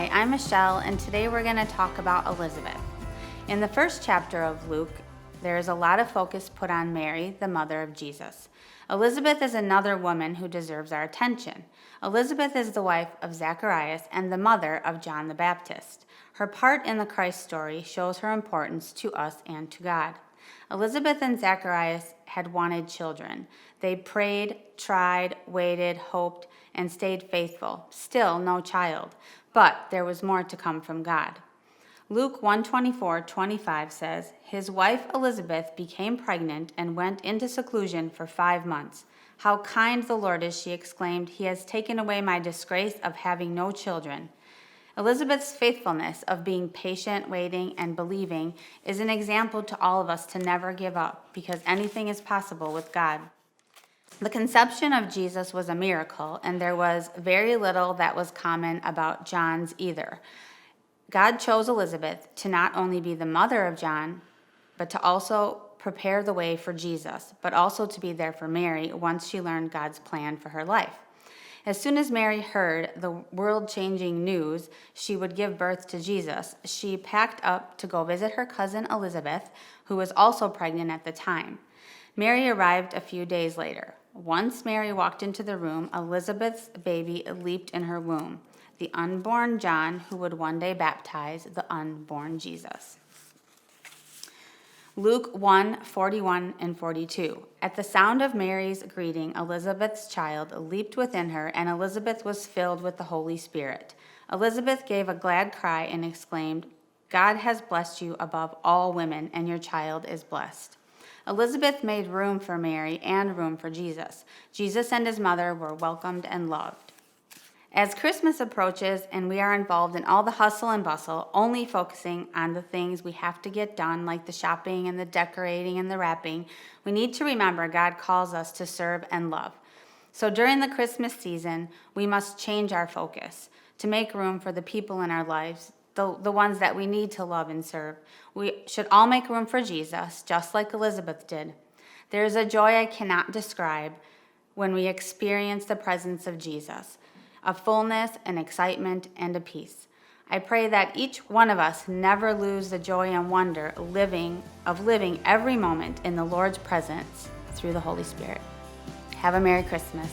Hi, I'm Michelle, and today we're going to talk about Elizabeth. In the first chapter of Luke, there is a lot of focus put on Mary, the mother of Jesus. Elizabeth is another woman who deserves our attention. Elizabeth is the wife of Zechariah and the mother of John the Baptist. Her part in the Christ story shows her importance to us and to God. Elizabeth and Zacharias had wanted children. They prayed, tried, waited, hoped, and stayed faithful. Still no child, but there was more to come from God. Luke 1:24-25 says, "His wife Elizabeth became pregnant and went into seclusion for 5 months. 'How kind the Lord is,' she exclaimed. 'He has taken away my disgrace of having no children.'" Elizabeth's faithfulness of being patient, waiting, and believing is an example to all of us to never give up, because anything is possible with God. The conception of Jesus was a miracle, and there was very little that was common about John's either. God chose Elizabeth to not only be the mother of John, but to also prepare the way for Jesus, but also to be there for Mary once she learned God's plan for her life. As soon as Mary heard the world-changing news she would give birth to Jesus, she packed up to go visit her cousin Elizabeth, who was also pregnant at the time. Mary arrived a few days later. Once Mary walked into the room, Elizabeth's baby leaped in her womb, the unborn John who would one day baptize the unborn Jesus. Luke 1:41-42. At the sound of Mary's greeting, Elizabeth's child leaped within her, and Elizabeth was filled with the Holy Spirit. Elizabeth gave a glad cry and exclaimed, "God has blessed you above all women, and your child is blessed." Elizabeth made room for Mary and room for Jesus. Jesus and his mother were welcomed and loved. As Christmas approaches and we are involved in all the hustle and bustle, only focusing on the things we have to get done, like the shopping and the decorating and the wrapping, we need to remember God calls us to serve and love. So during the Christmas season, we must change our focus to make room for the people in our lives, the ones that we need to love and serve. We should all make room for Jesus, just like Elizabeth did. There is a joy I cannot describe when we experience the presence of Jesus, a fullness, an excitement, and a peace. I pray that each one of us never lose the joy and wonder of living every moment in the Lord's presence through the Holy Spirit. Have a Merry Christmas.